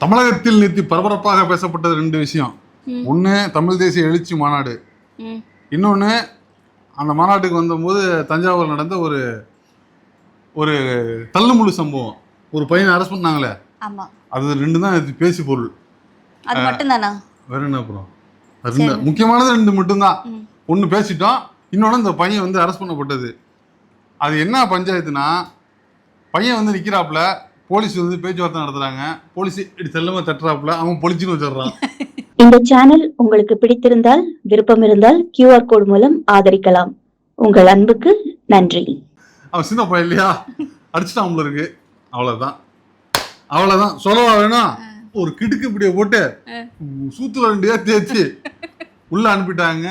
தமிழகத்தில் நேற்று பரபரப்பாக பேசப்பட்டது ரெண்டு விஷயம். ஒன்று தமிழ் தேசிய எழுச்சி மாநாடு, இன்னொன்று அந்த மாநாட்டுக்கு வந்தபோது தஞ்சாவூர் நடந்த ஒரு ஒரு தள்ளுமுழு சம்பவம். ஒரு பையனை அரெஸ்ட் பண்ணாங்களே, அது ரெண்டு தான் நேற்று பேசி பொருள். அது மட்டும்தானா? வேற என்ன? அப்புறம் அது முக்கியமானது ரெண்டு மட்டும்தான். ஒன்று பேசிட்டோம், இன்னொன்று இந்த பையன் வந்து அரெஸ்ட் பண்ணப்பட்டது. அது என்ன பஞ்சாயத்துனா, பையன் வந்து நிற்கிறாப்புல, போலீஸ் வந்து பேச்சுவார்த்தை நடத்துறாங்க, போலீஸ் இப்படி செல்லமா தட்டுறாப்புல, அவன் பொலிச்சுன்னு வச்சிடறான். இந்த சேனல் உங்களுக்கு பிடித்திருந்தால், விருப்பம் இருந்தால் QR கோட் மூலம் ஆதரிக்கலாம். உங்கள் அன்புக்கு நன்றி. அவன் சின்ன பையன் இல்லையா, அடிச்சுட்டான் அவங்கள இருக்கு. அவ்வளவுதான் சொல்லவா வேணும். ஒரு கிடுக்கு இப்படிய போட்டு சூத்துல 2 தேய்ச்சி உள்ள அனுப்பிட்டாங்க.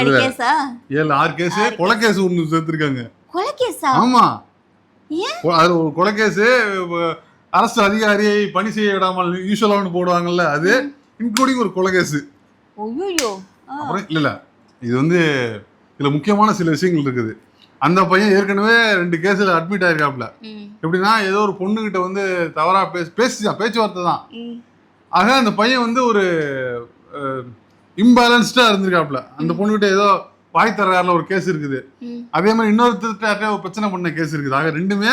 7-6 கேஸ், கொலை கேஸ் ஒண்ணு சேர்த்திருக்காங்க. ஆமா, அது ஒரு கொலை கேஸ். அரசு அதிகாரியை பணி செய்ய விடாமல் யூஸ்வலா ஒன்று போடுவாங்கல்ல, அது இன்க்ளூடிங் ஒரு கொலை கேஸ். அப்புறம் இல்ல, இது வந்து இதுல முக்கியமான சில விஷயங்கள் இருக்குது. அந்த பையன் ஏற்கனவே 2 கேஸ்ல அட்மிட் ஆயிருக்காப்ல. எப்படின்னா, ஏதோ ஒரு பொண்ணுகிட்ட வந்து தவறா பேசிச்சான், பேச்சுவார்த்தை தான். ஆக அந்த பையன் வந்து ஒரு இம்பேலன்ஸ்டா இருந்திருக்காப்ல. அந்த பொண்ணுகிட்ட ஏதோ வாய் தரல ஒரு கேஸ் இருக்குது. அதே மாதிரி இன்னொருத்தர் ஒரு பிரச்சனை பண்ண கேஸ் இருக்குது. ஆக ரெண்டுமே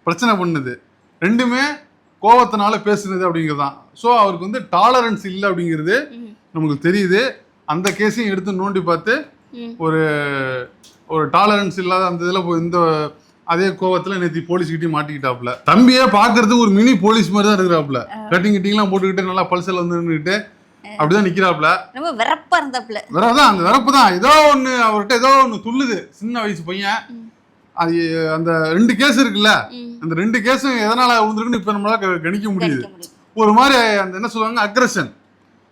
பிரச்சனை பண்ணுது, ரெண்டுமே கோவத்தினால பேசுனது அப்படிங்கிறதுதான். ஸோ அவருக்கு வந்து டாலரன்ஸ் இல்லை அப்படிங்கிறது நமக்கு தெரியுது. அந்த கேஸையும் எடுத்து நோண்டி பார்த்து ஒரு ஒரு டாலரன்ஸ் இல்லாத அந்த இதில் இந்த அதே கோவத்தில் நேற்று போலீஸ்கிட்டையும் மாட்டிக்கிட்டாப்புல. தம்பியே பார்க்கறதுக்கு ஒரு மினி போலீஸ் மாதிரி தான் இருக்கிறாப்புல. கட்டிங் கிட்டிங்லாம் போட்டுக்கிட்டு நல்லா பல்சல் வந்து நின்றுக்கிட்டு அப்படிதான் நிக்கிறாப்ல. ரொம்ப வெறப்பா இருந்தாப்ல. வெறதான், அந்த வெறப்பு தான். ஏதோ ஒண்ணு அவர்கிட்ட ஏதோ ஒண்ணு துள்ளுது. சின்ன வயசு பையன். அது அந்த 2 கேஸ் இருக்குல்ல, அந்த 2 கேஸும் எதனால விழுந்திருக்குன்னு இப்ப நம்மளால கணிக்க முடியுது. ஒரு மாதிரி அந்த என்ன சொல்லுவாங்க, அக்ரஷன்,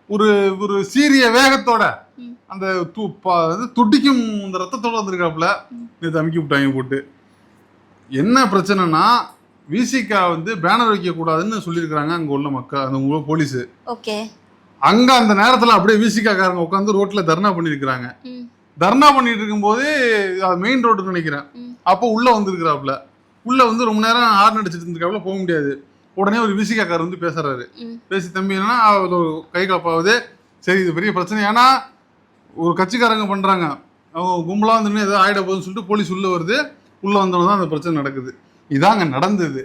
ஒரு ஒரு சீரிய வேகத்தோட அந்த துடிக்கும் அந்த ரத்தத்தோட வந்திருக்காப்புல. நேற்று அமுக்கி விட்டாங்க போட்டு. என்ன பிரச்சனைனா, விசிகா வந்து பேனர் வைக்க கூடாதுன்னு சொல்லியிருக்கிறாங்க அங்க உள்ள மக்கள், அந்த உள்ள போலீஸ். அங்க அந்த நேரத்துல அப்படியே விசிகா காரங்க உட்காந்து ரோட்ல தர்ணா பண்ணிருக்காங்க. தர்ணா பண்ணிட்டு இருக்கும்போது மெயின் ரோடு நினைக்கிறேன், அப்போ உள்ள வந்துருக்கிறாப்புல. உள்ள வந்து ரொம்ப நேரம் ஹார்ன் அடிச்சிட்டு இருந்திருக்காப்புல, போக முடியாது. உடனே ஒரு விசிகா கார் வந்து பேசுறாரு. பேசி, தம்பி என்னன்னா கை காப்பாவது, சரி இது பெரிய பிரச்சனை, ஏன்னா ஒரு கட்சிக்காரங்க பண்றாங்க, அவங்க கும்பலா வந்து ஏதோ ஆயிட போகுதுன்னு சொல்லிட்டு போலீஸ் உள்ள வருது. உள்ள வந்தவங்க தான் அந்த பிரச்சனை நடக்குது. இதாங்க நடந்தது.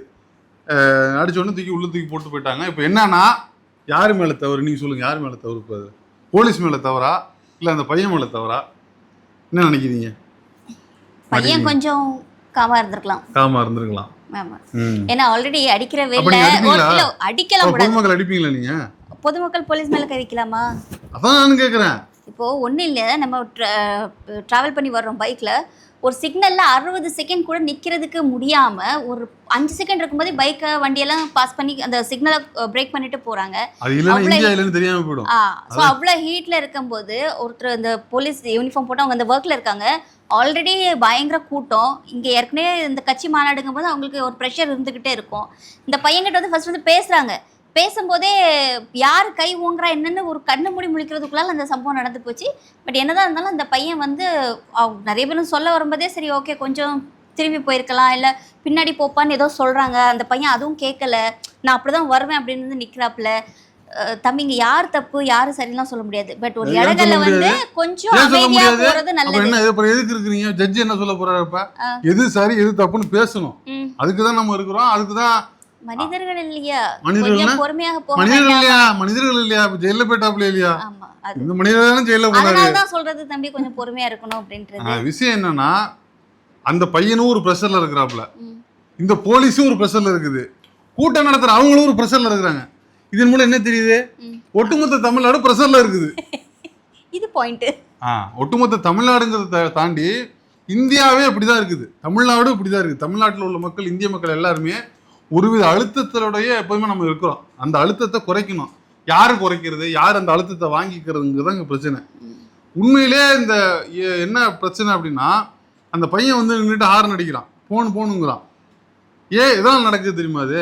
அடிச்சோடனே தூக்கி உள்ள தூக்கி போட்டு போயிட்டாங்க. இப்போ என்னன்னா, யாரு மேல தவறு? நீங்க சொல்லுங்க, யாரு மேல தவறு? இப்போ போலீஸ் மேல தவறா இல்ல அந்த பையன் மேல தவறா? என்ன நினைக்கிறீங்க? பையன் கொஞ்சம் காமா இருந்திருக்கலாம். ஏன்னா ஆல்ரெடி அடிக்கிற வேலை அடிக்கலாம். பொதுமக்கள் அடிப்பீங்களா நீங்க? பொதுமக்கள் போலீஸ் மேல கை வைக்கலாமா? அதான் நான் கேக்குறேன். இப்போ ஒன்றும் இல்லை, நம்ம ட்ராவல் பண்ணி வர்றோம் பைக்ல, ஒரு சிக்னல்ல 60 செகண்ட் கூட நிக்கிறதுக்கு முடியாம ஒரு 5 செகண்ட் இருக்கும்போது பைக்கை வண்டியெல்லாம் பாஸ் பண்ணி அந்த சிக்னலை பிரேக் பண்ணிட்டு போறாங்க. அவ்வளோ ஹீட்ல இருக்கும்போது ஒருத்தர் அந்த போலீஸ் யூனிஃபார்ம் போட்டு அவங்க அந்த ஒர்க்ல இருக்காங்க. ஆல்ரெடி பயங்கர கூட்டம். இங்க ஏற்கனவே இந்த கட்சி மாநாடுங்கும் போது அவங்களுக்கு ஒரு ப்ரெஷர் இருந்துகிட்டே இருக்கும். இந்த பையன்கிட்ட வந்து ஃபர்ஸ்ட் வந்து பேசுறாங்க. பேசும்போதே யார் கை ஊங்குறா என்னன்னு ஒரு கண்ணு மூடி முழிக்கிறதுக்குள்ளால அந்த சம்பவம் நடந்து போச்சு. பட் என்னதான் இருந்தாலும் அந்த பையன் வந்து நிறைய பேரும் சொல்ல வரும்போதே சரி ஓகே கொஞ்சம் திரும்பி போயிருக்கலாம், இல்லை பின்னாடி போப்பான்னு ஏதோ சொல்கிறாங்க. அந்த பையன் அதுவும் கேட்கல, நான் அப்படிதான் வருவேன் அப்படின்னு நிற்கிறாப்புல. தம்பிங்க யார் தப்பு யாரு சரிலாம் சொல்ல முடியாது. பட் ஒரு இடங்கள்ல வந்து கொஞ்சம் அமைதியா போறது நல்லது. என்ன எதுக்கு இருக்கீங்க? ஜட்ஜ் என்ன சொல்ல போறாருப்பா? எது சரி எது தப்புன்னு பேசணும். அதுக்கு தான் நம்ம இருக்கிறோம். அதுக்கு தான் மனிதர்கள் இல்லையா, கொஞ்சம் பொறுமையாக போக. மனிதர்கள் இல்லையா, ஜெயில போயிட்டாப்ல இல்லையா? இந்த மனிதர்கள் ஜெயில போனாரு. அதனால தான் சொல்றது தம்பி கொஞ்சம் பொறுமையா இருக்கணும் அப்படின்றது. விஷயம் என்னன்னா, அந்த பையனும் ஒரு பிரஷர்ல இருக்கிறாப்ல, இந்த போலீஸும் ஒரு பிரஷர்ல இருக்குது, கூட்டம் நடத்துற அவங்களும் ஒரு பிரஷர்ல இருக்கிறாங்க. இதன் மூலம் என்ன தெரியுது? ஒட்டுமொத்த தமிழ்நாடு பிரஷர்ல இருக்குது. இது பாயிண்ட். ஒட்டுமொத்த தமிழ்நாடுங்கிறத தாண்டி இந்தியாவே அப்படிதான் இருக்குது. தமிழ்நாடும் இப்படிதான் இருக்குது. தமிழ்நாட்டில் உள்ள மக்கள், இந்திய மக்கள் எல்லாருமே ஒருவித அழுத்தத்தோடைய எப்பவுமே நம்ம இருக்கிறோம். அந்த அழுத்தத்தை குறைக்கணும். யாரு குறைக்கிறது, யார் அந்த அழுத்தத்தை வாங்கிக்கிறதுங்கிறதான் இங்க பிரச்சனை. உண்மையிலே இந்த என்ன பிரச்சனை அப்படின்னா, அந்த பையன் வந்து நின்றுட்டு ஹார்ன் அடிக்கிறான், போனுங்கிறான். எதனால் நடக்குது தெரியுமா? அது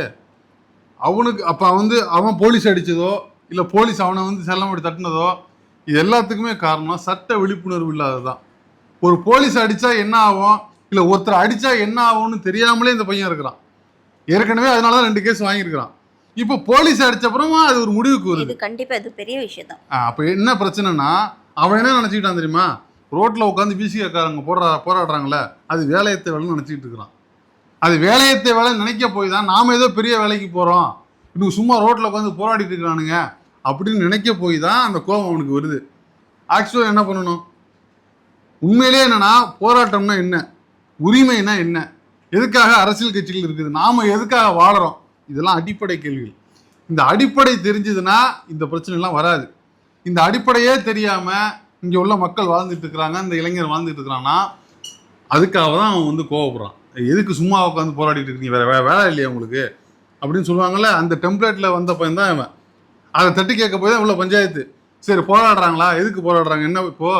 அவனுக்கு அப்ப வந்து அவன் போலீஸ் அடிச்சதோ இல்ல போலீஸ் அவனை வந்து செல்லமடி தட்டினதோ, இது எல்லாத்துக்குமே காரணம் சட்ட விழிப்புணர்வு இல்லாததான். ஒரு போலீஸ் அடிச்சா என்ன ஆகும், இல்ல ஒருத்தர் அடிச்சா என்ன ஆகும்னு தெரியாமலே இந்த பையன் இருக்கிறான். ஏற்கனவே அதனாலதான் 2 கேஸ் வாங்கியிருக்கிறான். இப்போ போலீஸ் அடிச்ச அப்புறமா அது ஒரு முடிவுக்கு வருது. இது கண்டிப்பா இது பெரிய விஷயம் தான். அப்ப என்ன பிரச்சனைனா அவன் என்ன நினைச்சுக்கிட்டான் தெரியுமா, ரோட்ல உட்காந்து பிசிகாரங்க போராடுறாங்களே அது வேலையத்தை வேலைன்னு நினைச்சிட்டு இருக்கிறான். அது வேலையத்தை வேலை நினைக்க போய் தான் நாம ஏதோ பெரிய வேலைக்கு போறோம், இன்னும் சும்மா ரோட்ல உட்காந்து போராடிட்டு இருக்கிறானுங்க அப்படின்னு நினைக்க போய் தான் அந்த கோபம் அவனுக்கு வருது. ஆக்சுவலாக என்ன பண்ணணும், உண்மையிலேயே என்னன்னா போராட்டம்னா என்ன, உரிமைனா என்ன, எதுக்காக அரசியல் கட்சிகள் இருக்குது, நாம எதுக்காக வாழறோம், இதெல்லாம் அடிப்படை கேள்விகள். இந்த அடிப்படை தெரிஞ்சதுன்னா இந்த பிரச்சனை எல்லாம் வராது. இந்த அடிப்படையே தெரியாம இங்க உள்ள மக்கள் வாழ்ந்துட்டு இருக்கிறாங்க, இந்த இளைஞர் வாழ்ந்துட்டு இருக்கிறான்னா அதுக்காக தான் அவன் வந்து கோவப்படுறான். எதுக்கு சும்மா உட்காந்து போராடிட்டு இருக்கீங்க, வேற வேலை இல்லையா உங்களுக்கு அப்படின்னு சொல்லுவாங்கல்ல. அந்த டெம்ப்ளேட்ல வந்த பையன் தான் அவன். அதை தட்டி கேட்க போய் தான் உள்ள பஞ்சாயத்து. சரி போராடுறாங்களா, எதுக்கு போராடுறாங்க, என்ன இப்போ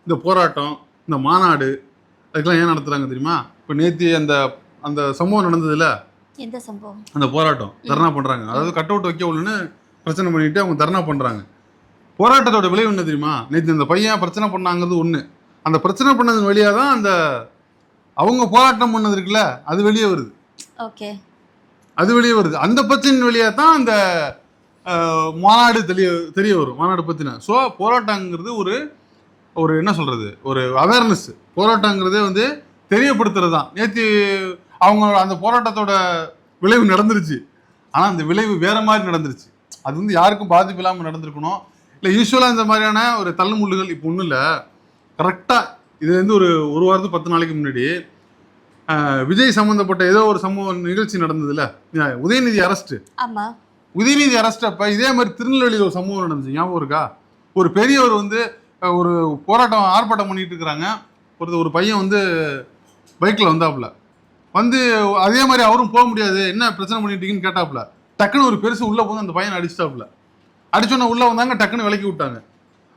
இந்த போராட்டம் இந்த மாநாடு அதுக்கெல்லாம் ஏன் நடத்துறாங்க தெரியுமா? இப்போ நேற்று அந்த அந்த சம்பவம் நடந்ததுல, எந்த சம்பவம், அந்த போராட்டம் தர்ணா பண்றாங்க, அதாவது கட் அவுட் வைக்க உள்ளுன்னு பிரச்சனை பண்ணிட்டு அவங்க தர்ணா பண்றாங்க. போராட்டத்தோட விளைவு என்ன தெரியுமா? நேற்று இந்த பையன் பிரச்சனை பண்ணாங்கிறது ஒண்ணு, அந்த பிரச்சனை பண்ணது வழியா தான் அந்த அவங்க போராட்டம் பண்ணது இருக்குல்ல அது வெளியே வருது. ஓகே, அது வெளியே வருது. அந்த பிரச்சனை வழியா தான் அந்த மாநாடு தெரிய வரும், மாநாடு பத்தின. ஸோ போராட்டங்கிறது ஒரு ஒரு என்ன சொல்றது, ஒரு அவேர்னஸ். போராட்டங்கிறதே வந்து தெரியப்படுத்துறது தான். நேற்று அவங்க அந்த போராட்டத்தோட விளைவு நடந்துருச்சு, ஆனா அந்த விளைவு வேற மாதிரி நடந்துருச்சு. அது வந்து யாருக்கும் பாதிப்பு இல்லாமல் நடந்திருக்கணும். இல்லை யூஸ்வலாக இந்த மாதிரியான ஒரு தள்ளுமுள்ளுகள் இப்போ ஒன்றும் இல்லை. கரெக்டாக இது வந்து ஒரு வாரத்துக்கு 10 நாளைக்கு முன்னாடி விஜய் சம்மந்தப்பட்ட ஏதோ ஒரு சமூக நிகழ்ச்சி நடந்ததுல, உதயநிதி அரெஸ்ட். ஆமா, உதயநிதி அரெஸ்ட் அப்ப இதே மாதிரி திருநெல்வேலியில் ஒரு சம்பவம் நடந்துச்சு, ஞாபகம் இருக்கா? ஒரு பெரியவர் வந்து ஒரு போராட்டம் ஆர்ப்பாட்டம் பண்ணிட்டு இருக்கிறாங்க. ஒரு பையன் வந்து பைக்கில் வந்தாப்புல, வந்து அதே மாதிரி அவரும் போக முடியாது, என்ன பிரச்சனை பண்ணிட்டீங்கன்னு கேட்டாப்புல. டக்குன்னு ஒரு பெருசு உள்ள போது அந்த பையனை அடிச்சிட்டாப்புல. அடிச்சோன்னா உள்ள வந்தாங்க, டக்குன்னு விலக்கி விட்டாங்க.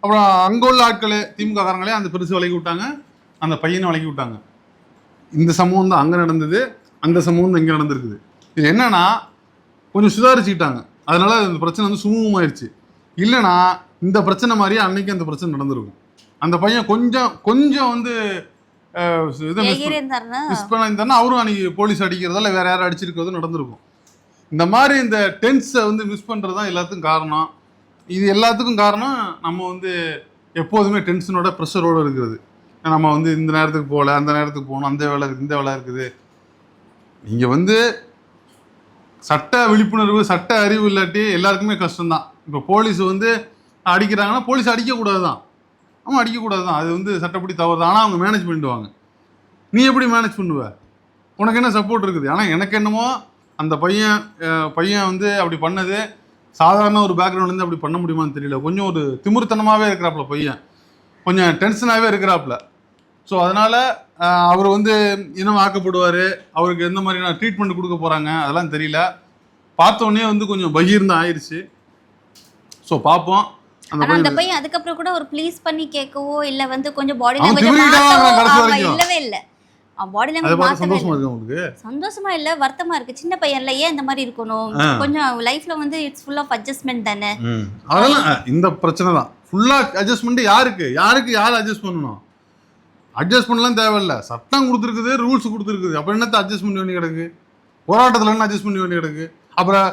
அப்புறம் அங்கே உள்ள ஆட்களே திமுக காரங்களே அந்த பெருசு விலக்கி விட்டாங்க, அந்த பையனை விலக்கி விட்டாங்க. இந்த சம்பவம் தான் அங்கே நடந்தது, அந்த சம்பவம் தான் இங்கே நடந்திருக்குது. இது என்னன்னா கொஞ்சம் சுதாரிச்சுக்கிட்டாங்க, அதனால இந்த பிரச்சனை வந்து சுமூகமாயிருச்சு. இல்லைன்னா இந்த பிரச்சனை மாதிரியே அன்னைக்கு அந்த பிரச்சனை நடந்திருக்கும். அந்த பையன் கொஞ்சம் வந்து மிஸ் பண்ணியிருந்தாருன்னா அவரும் அன்னைக்கு போலீஸ் அடிக்கிறதோ இல்லை வேற யாரும் அடிச்சிருக்கிறதோ நடந்திருக்கும். இந்த மாதிரி இந்த டென்ஸை வந்து மிஸ் பண்ணுறது தான் எல்லாத்துக்கும் காரணம். இது எல்லாத்துக்கும் காரணம் நம்ம வந்து எப்போதுமே டென்ஷனோட ப்ரெஷரோடு இருக்கிறது. நம்ம வந்து இந்த நேரத்துக்கு போகல, அந்த நேரத்துக்கு போகணும், அந்த வேலை இருக்குது, இந்த வேலை இருக்குது. நீங்கள் வந்து சட்ட விழிப்புணர்வு சட்ட அறிவு இல்லாட்டி எல்லாருக்குமே கஷ்டம்தான். இப்போ போலீஸ் வந்து அடிக்கிறாங்கன்னா போலீஸ் அடிக்கக்கூடாது தான், ஆமாம் அடிக்கக்கூடாது தான், அது வந்து சட்டப்படி தவறு தான். ஆனால் அவங்க மேனேஜ் பண்ணிடுவாங்க. நீ எப்படி மேனேஜ் பண்ணுவ, உனக்கு என்ன சப்போர்ட் இருக்குது? ஆனால் எனக்கு என்னமோ அந்த பையன் வந்து அப்படி பண்ணது சாதாரண ஒரு பேக்ரவுண்ட்லேருந்து அப்படி பண்ண முடியுமான்னு தெரியல. கொஞ்சம் ஒரு திமிர்த்தனமாகவே இருக்கிறாப்புல பையன், கொஞ்சம் டென்ஷனாகவே இருக்கிறாப்புல. ஸோ அதனால் அவர் வந்து இன்னும் ஆக்கப்படுவார், அவருக்கு எந்த மாதிரியான ட்ரீட்மெண்ட் கொடுக்க போகிறாங்க அதெல்லாம் தெரியல. பார்த்தோன்னே வந்து கொஞ்சம் பகீர்னு ஆயிடுச்சு. ஸோ பார்ப்போம். அந்த பையன் அதுக்கப்புறம் கூட ஒரு ப்ளீஸ் பண்ணி கேட்கவோ இல்லை வந்து கொஞ்சம் பாடி லாங்குவேஜ் இல்லவே இல்லை. பாடி லாங்குவேஜ் சந்தோஷமா இருக்கு உங்களுக்கு? சந்தோஷமா இல்ல, வருத்தமா இருக்கு. சின்ன பையன்ல ஏன் இந்த மாதிரி இருக்கணும், கொஞ்சம் லைஃப்ல வந்து இட்ஸ் ஃபுல் ஆஃப் அட்ஜஸ்ட்மெண்ட் தானே. அதெல்லாம் இந்த பிரச்சனை தான் ஃபுல்லா அட்ஜஸ்ட்மெண்ட். யாருக்கு யார் அட்ஜஸ்ட் பண்ணணும்? அட்ஜஸ்ட் பண்ணலாம் தேவையில்ல, சட்டம் கொடுத்துருக்குது, ரூல்ஸ் கொடுத்துருக்குது. அப்புறம் என்னத்தை அட்ஜஸ்ட் பண்ணி வேண்டி கிடக்கு? போராட்டத்தில் என்ன அட்ஜஸ்ட் பண்ணி வேண்டி கிடக்கு? அப்புறம்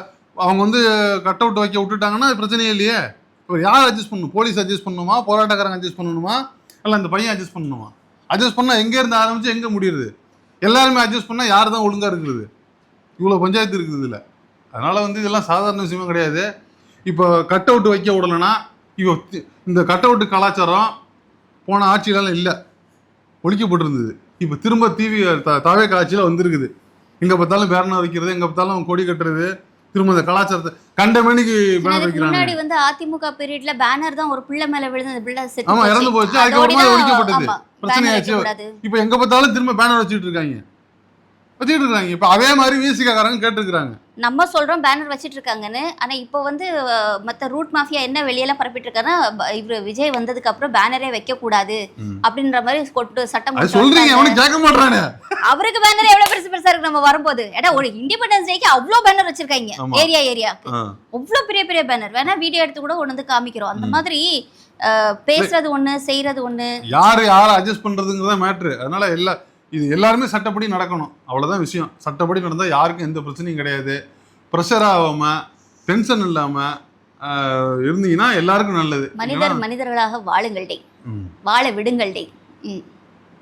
அவங்க வந்து கட் அவுட் வைக்க விட்டுட்டாங்கன்னா அது பிரச்சனையே இல்லையே. இப்போ யார் அட்ஜஸ்ட் பண்ணணும்? போலீஸ் அட்ஜஸ்ட் பண்ணணுமா, போராட்டக்காரங்க அட்ஜஸ்ட் பண்ணணுமா, இல்லை அந்த பையன் அட்ஜஸ்ட் பண்ணணுமா? அட்ஜஸ்ட் பண்ணால் எங்கேருந்து ஆரம்பிச்சு எங்கே முடியுது? எல்லாருமே அட்ஜஸ்ட் பண்ணால் யார் தான் ஒழுங்காக இருக்குது? இவ்வளோ பஞ்சாயத்து இருக்குது இதில். அதனால் வந்து இதெல்லாம் சாதாரண விஷயமே கிடையாது. இப்போ கட் அவுட் வைக்க விடலைன்னா இப்போ இந்த கட் அவுட்டு கலாச்சாரம் போன ஆட்சியிலலாம் இல்லை, ஒழிக்கப்பட்டிருந்தது. இப்போ திரும்ப தாவே காட்சியில் வந்திருக்குது. எங்கே பார்த்தாலும் பேனர் வைக்கிறது, எங்கே பார்த்தாலும் கொடி கட்டுறது, திரும்ப இந்த கலாச்சாரத்தை கண்டமேனிக்கு பேனர் வைக்கிறாங்க. முன்னாடி வந்து அதிமுக பீரியட்ல பேனர் தான் ஒரு பிள்ளை மேல விழுந்து அந்த பிள்ளை செத்து ஆமா இறந்து போச்சு, அதுக்கப்புறமா ஒழிக்கப்பட்டது, பிரச்சனையாச்சு. இப்போ எங்க பார்த்தாலும் திரும்ப பேனர் வச்சுட்டு இருக்காங்க. இப்போ அதே மாதிரி விசிகாரங்க கேட்டுருக்காங்க, நம்ம சொல்றோம் பேனர் வச்சிட்டு இருக்காங்கன்னு. ஆனா இப்போ வந்து மத்த ரூட் மாஃபியா என்ன வெளியெல்லாம் பரப்பிட்டு இருக்காங்கன்னா இவரு விஜய் வந்ததுக்கு அப்புறம் பேனரே வைக்க கூடாது அப்படின்ற மாதிரி கொட்டு சட்டம் சொல்றீங்க. அவனுக்கு கேட்க மாட்டானே, அவருக்கு பேனர் எவ்வளவு பெருசு பெருசா இருக்கு. நம்ம வரும்போது ஏடா ஒரு இண்டிபெண்டன்ஸ் டேக்கு அவ்வளவு பேனர் வச்சிருக்காங்க, ஏரியாக்கு அவ்வளவு பெரிய பெரிய பேனர். வேணா வீடியோ எடுத்து கூட கொண்டு வந்து காமிக்கிறோம். அந்த மாதிரி பேசுறது ஒண்ணு, செய்யறது ஒண்ணு. யாரை அட்ஜஸ்ட் பண்றதுங்கிறத மேட்ரு. அதனால இது எல்லாருமே சட்டப்படி நடக்கணும், அவ்வளவுதான் விஷயம். சட்டப்படி நடந்தா யாருக்கும் எந்த பிரச்சனையும் கிடையாது. ப்ரெஷர் ஆகாம டென்ஷன் இல்லாம இருந்தீங்கன்னா எல்லாருக்கும் நல்லது. மனிதர்களாக வாழுங்கள் டே, வாழ விடுங்கள் டே.